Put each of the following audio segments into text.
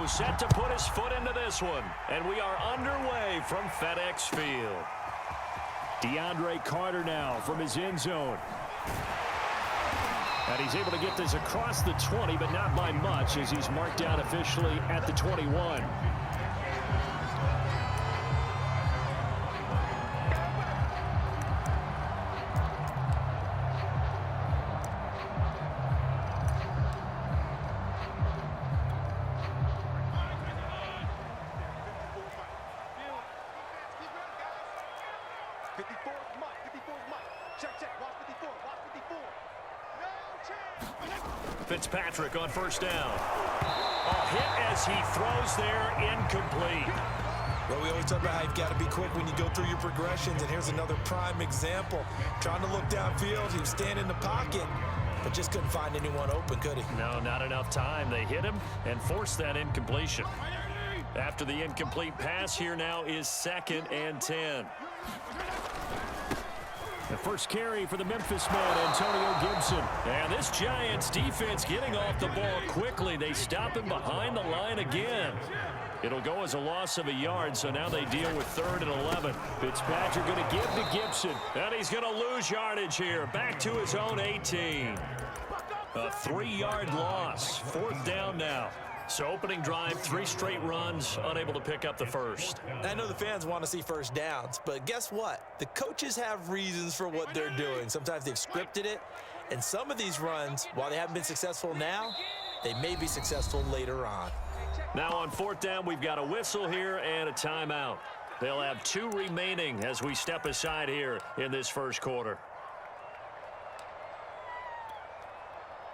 set to put his foot into this one. And we are underway from FedEx Field. DeAndre Carter now from his end zone. And he's able to get this across the 20, but not by much as he's marked down officially at the 21. Fitzpatrick on first down. A hit as he throws there, incomplete. Well, we always talk about how you've got to be quick when you go through your progressions, and here's another prime example. Trying to look downfield, he was standing in the pocket, but just couldn't find anyone open, could he? No, not enough time. They hit him and forced that incompletion. After the incomplete pass, here now is 2nd and 10. The first carry for the Memphis man, Antonio Gibson. And this Giants defense getting off the ball quickly. They stop him behind the line again. It'll go as a loss of a yard, so now they deal with 3rd and 11. Fitzpatrick going to give to Gibson. And he's going to lose yardage here. Back to his own 18. A 3-yard loss. 4th down now. So opening drive, 3 straight runs, unable to pick up the first. I know the fans want to see first downs, but guess what? The coaches have reasons for what they're doing. Sometimes they've scripted it, and some of these runs, while they haven't been successful now, they may be successful later on. Now on 4th down, we've got a whistle here and a timeout. They'll have 2 remaining as we step aside here in this first quarter.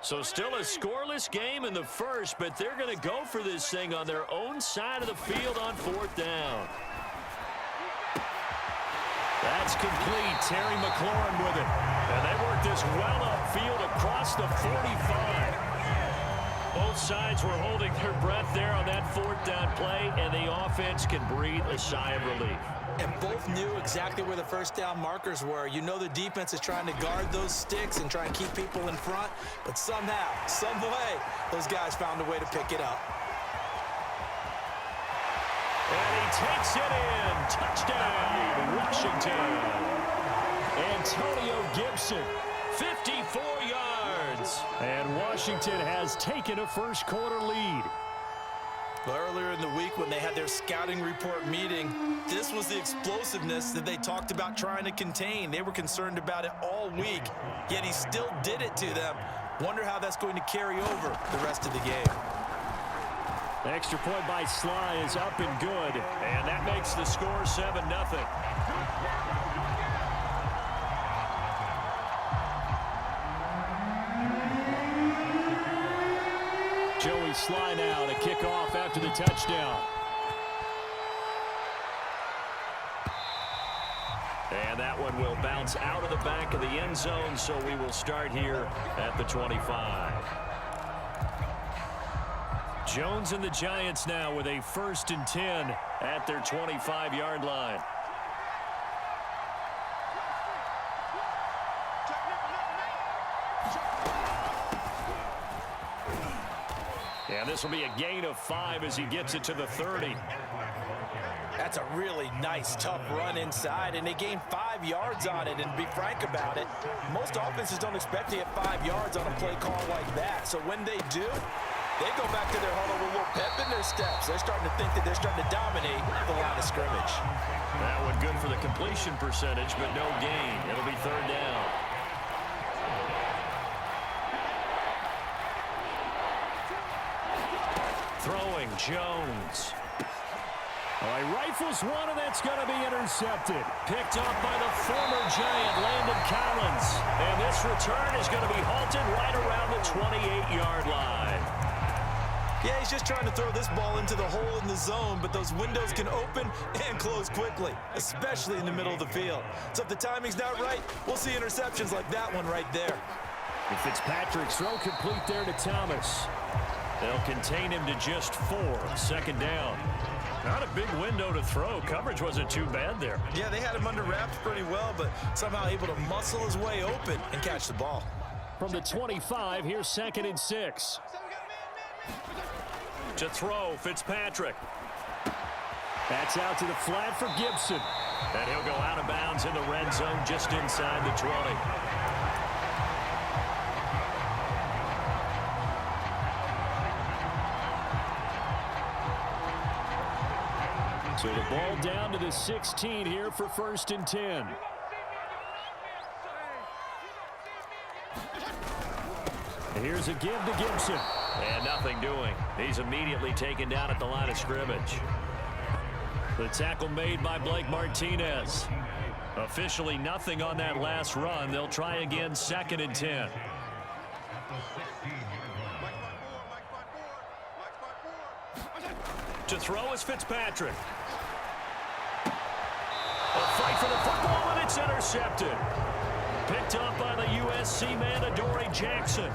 So still a scoreless game in the first, but they're going to go for this thing on their own side of the field on 4th down. That's complete. Terry McLaurin with it. And they work this well upfield across the 45. Both sides were holding their breath there on that 4th down play, and the offense can breathe a sigh of relief. And both knew exactly where the first down markers were. You know the defense is trying to guard those sticks and try and keep people in front, but somehow, some way, those guys found a way to pick it up. And he takes it in. Touchdown, Washington. Antonio Gibson, 54 yards. And Washington has taken a first quarter lead. Well, earlier in the week when they had their scouting report meeting, this was the explosiveness that they talked about trying to contain. They were concerned about it all week, yet he still did it to them. Wonder how that's going to carry over the rest of the game. The extra point by Sly is up and good, and that makes the score 7-0. Joey Sly now to kick off after the touchdown. And that one will bounce out of the back of the end zone, so we will start here at the 25. Jones and the Giants now with a 1st and 10 at their 25-yard line. And this will be a gain of 5 as he gets it to the 30. That's a really nice, tough run inside, and they gained 5 yards on it. And to be frank about it, most offenses don't expect to get 5 yards on a play call like that. So when they do, they go back to their huddle with a little pep in their steps. They're starting to think that they're starting to dominate the line of scrimmage. That one good for the completion percentage, but no gain. It'll be 3rd down. Throwing, Jones. He rifles one, and that's going to be intercepted. Picked up by the former Giant, Landon Collins. And this return is going to be halted right around the 28-yard line. Yeah, he's just trying to throw this ball into the hole in the zone, but those windows can open and close quickly, especially in the middle of the field. So if the timing's not right, we'll see interceptions like that one right there. And Fitzpatrick's throw complete there to Thomas. They'll contain him to just 4. 2nd down. Not a big window to throw. Coverage wasn't too bad there. Yeah, they had him under wraps pretty well, but somehow able to muscle his way open and catch the ball. From the 25, here's 2nd and 6. To throw, Fitzpatrick. That's out to the flat for Gibson. And he'll go out of bounds in the red zone just inside the 20. So the ball down to the 16 here for 1st and 10. Here's a give to Gibson. And nothing doing. He's immediately taken down at the line of scrimmage. The tackle made by Blake Martinez. Officially nothing on that last run. They'll try again 2nd and 10. To throw is Fitzpatrick. A fight for the football, and it's intercepted. Picked up by the USC man, Adoree Jackson.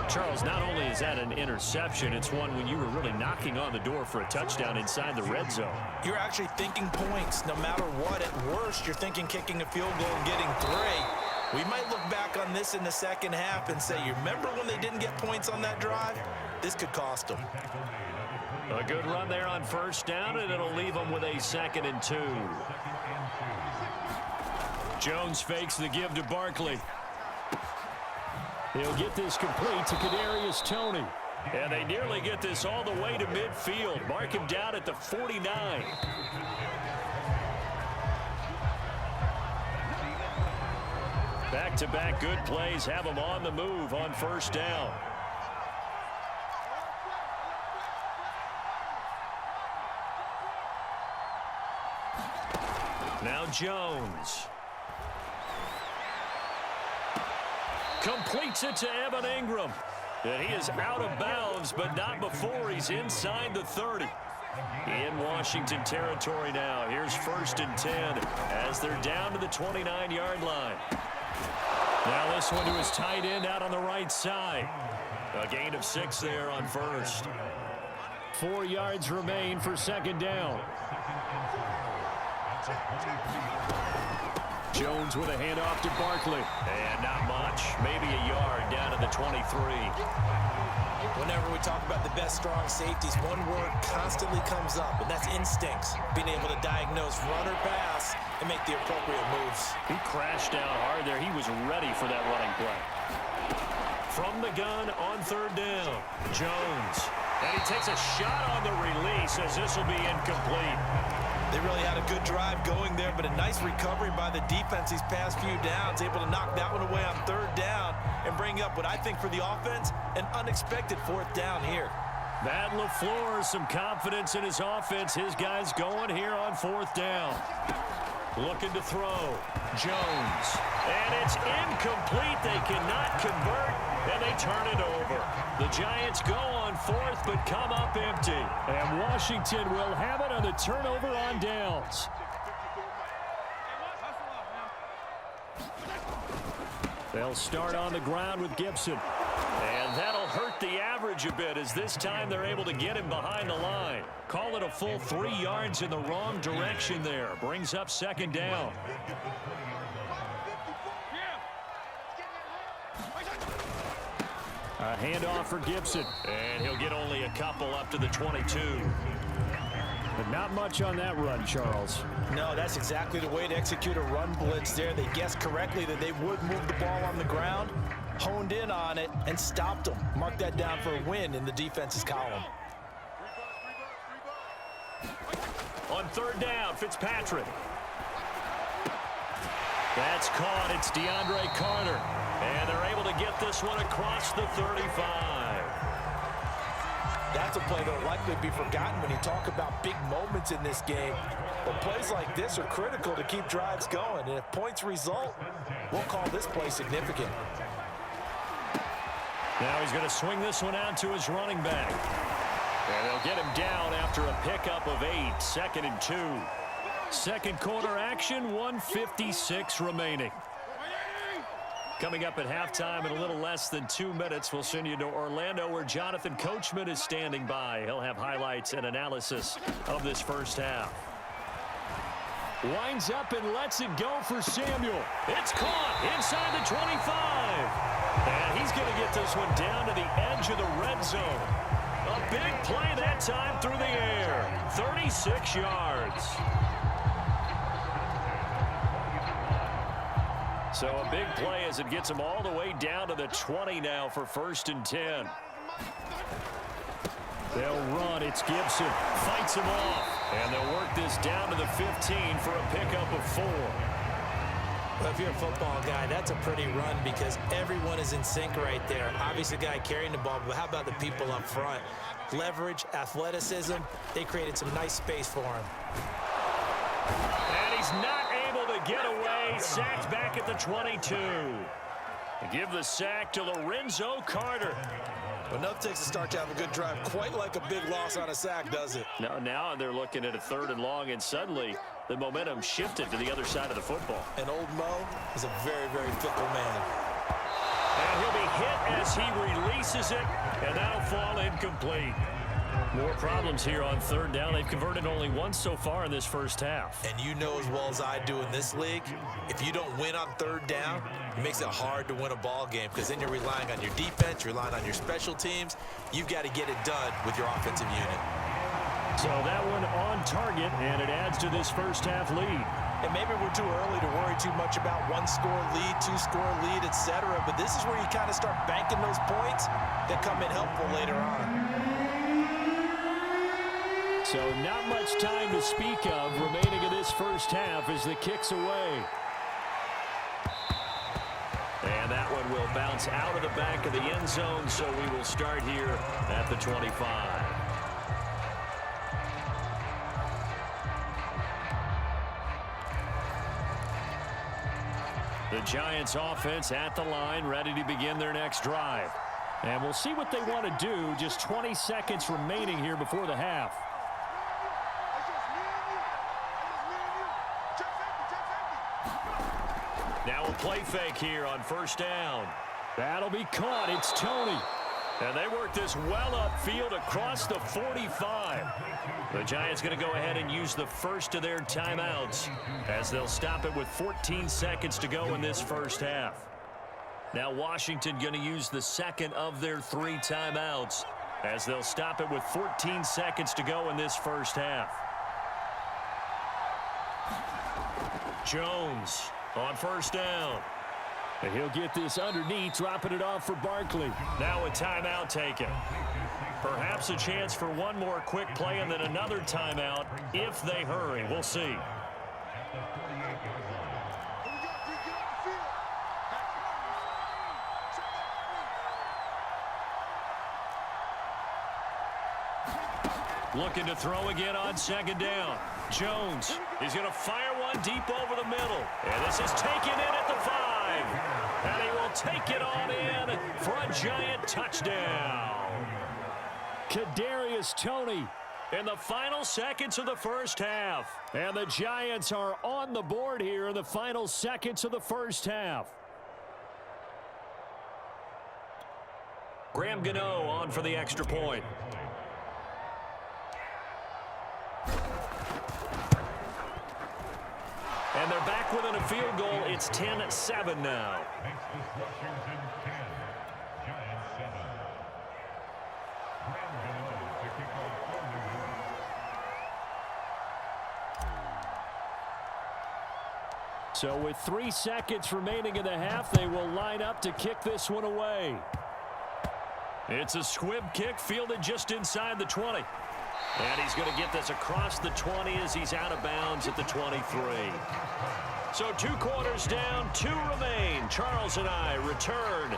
Charles, not only is that an interception, it's one when you were really knocking on the door for a touchdown inside the red zone. You're actually thinking points no matter what. At worst, you're thinking kicking a field goal and getting 3. We might look back on this in the second half and say, you remember when they didn't get points on that drive? This could cost them. A good run there on 1st down, and it'll leave them with a 2nd and 2. Jones fakes the give to Barkley. He'll get this complete to Kadarius Toney. And they nearly get this all the way to midfield. Mark him down at the 49. Back-to-back good plays have him on the move on 1st down. Now Jones. Completes it to Evan Ingram. And he is out of bounds, but not before he's inside the 30. In Washington territory now. Here's 1st and 10 as they're down to the 29-yard line. Now this one to his tight end out on the right side. A gain of 6 there on 1st. 4 yards remain for 2nd down. Jones with a handoff to Barkley. And not much. Maybe a yard down to the 23. Whenever we talk about the best strong safeties, one word constantly comes up, and that's instincts. Being able to diagnose run or pass and make the appropriate moves. He crashed down hard there. He was ready for that running play. From the gun on 3rd down, Jones. And he takes a shot on the release as this will be incomplete. They really had a good drive going there, but a nice recovery by the defense these past few downs, able to knock that one away on 3rd down and bring up what I think for the offense, an unexpected 4th down here. Matt LaFleur, some confidence in his offense. His guys going here on 4th down. Looking to throw. Jones. And it's incomplete. They cannot convert, and they turn it over. The Giants go on 4th, but come up empty. And Washington will have it on the turnover on downs. They'll start on the ground with Gibson. And that'll hurt the average a bit as this time they're able to get him behind the line. Call it a full 3 yards in the wrong direction there. Brings up 2nd down. A handoff for Gibson. And he'll get only a couple up to the 22. But not much on that run, Charles. No, that's exactly the way to execute a run blitz there. They guessed correctly that they would move the ball on the ground, honed in on it, and stopped them. Mark that down for a win in the defense's column. On 3rd down, Fitzpatrick. That's caught. It's DeAndre Carter. And they're able to get this one across the 35. That's a play that will likely be forgotten when you talk about big moments in this game. But plays like this are critical to keep drives going. And if points result, we'll call this play significant. Now he's going to swing this one out to his running back. And they'll get him down after a pickup of 8. 2nd and 2. Second quarter action, 1:56 remaining. Coming up at halftime in a little less than 2 minutes, we'll send you to Orlando where Jonathan Coachman is standing by. He'll have highlights and analysis of this first half. Winds up and lets it go for Samuel. It's caught inside the 25. And he's going to get this one down to the edge of the red zone. A big play that time through the air. 36 yards. So a big play as it gets them all the way down to the 20 now for 1st and 10. They'll run. It's Gibson. Fights him off. And they'll work this down to the 15 for a pickup of 4. Well, if you're a football guy, that's a pretty run because everyone is in sync right there. Obviously, the guy carrying the ball, but how about the people up front? Leverage, athleticism, they created some nice space for him. And he's not able to get away. Sacked back at the 22. Give the sack to Lorenzo Carter. Enough takes to start to have a good drive. Quite like a big loss on a sack, does it? No, now they're looking at a 3rd and long, and suddenly the momentum shifted to the other side of the football. And old Mo is a very, very fickle man. And he'll be hit as he releases it, and that'll fall incomplete. More problems here on 3rd down. They've converted only once so far in this first half. And you know as well as I do in this league, if you don't win on 3rd down, it makes it hard to win a ball game because then you're relying on your defense, you're relying on your special teams. You've got to get it done with your offensive unit. So that one on target, and it adds to this first half lead. And maybe we're too early to worry too much about 1-score lead, 2-score lead, etc. But this is where you kind of start banking those points that come in helpful later on. So not much time to speak of remaining in this first half as the kick's away. And that one will bounce out of the back of the end zone, so we will start here at the 25. The Giants offense at the line, ready to begin their next drive. And we'll see what they want to do. Just 20 seconds remaining here before the half. Now a play fake here on 1st down. That'll be caught. It's Tony. And they work this well upfield across the 45. The Giants going to go ahead and use the first of their timeouts as they'll stop it with 14 seconds to go in this first half. Now Washington going to use the second of their 3 timeouts as they'll stop it with 14 seconds to go in this first half. Jones on 1st down. And he'll get this underneath, dropping it off for Barkley. Now a timeout taken. Perhaps a chance for one more quick play and then another timeout if they hurry. We'll see. Looking to throw again on 2nd down. Jones, he's going to fire one deep over the middle. And this is taken in at the 5. And he will take it on in for a Giant touchdown. Kadarius Toney In the final seconds of the first half. And the Giants are on the board here in the final seconds of the first half. Graham Gano on for the extra point. And they're back within a field goal. It's 10-7 now. So with 3 seconds remaining in the half, they will line up to kick this one away. It's a squib kick fielded just inside the 20. And he's going to get this across the 20 as he's out of bounds at the 23. So 2 quarters down, 2 remain. Charles and I return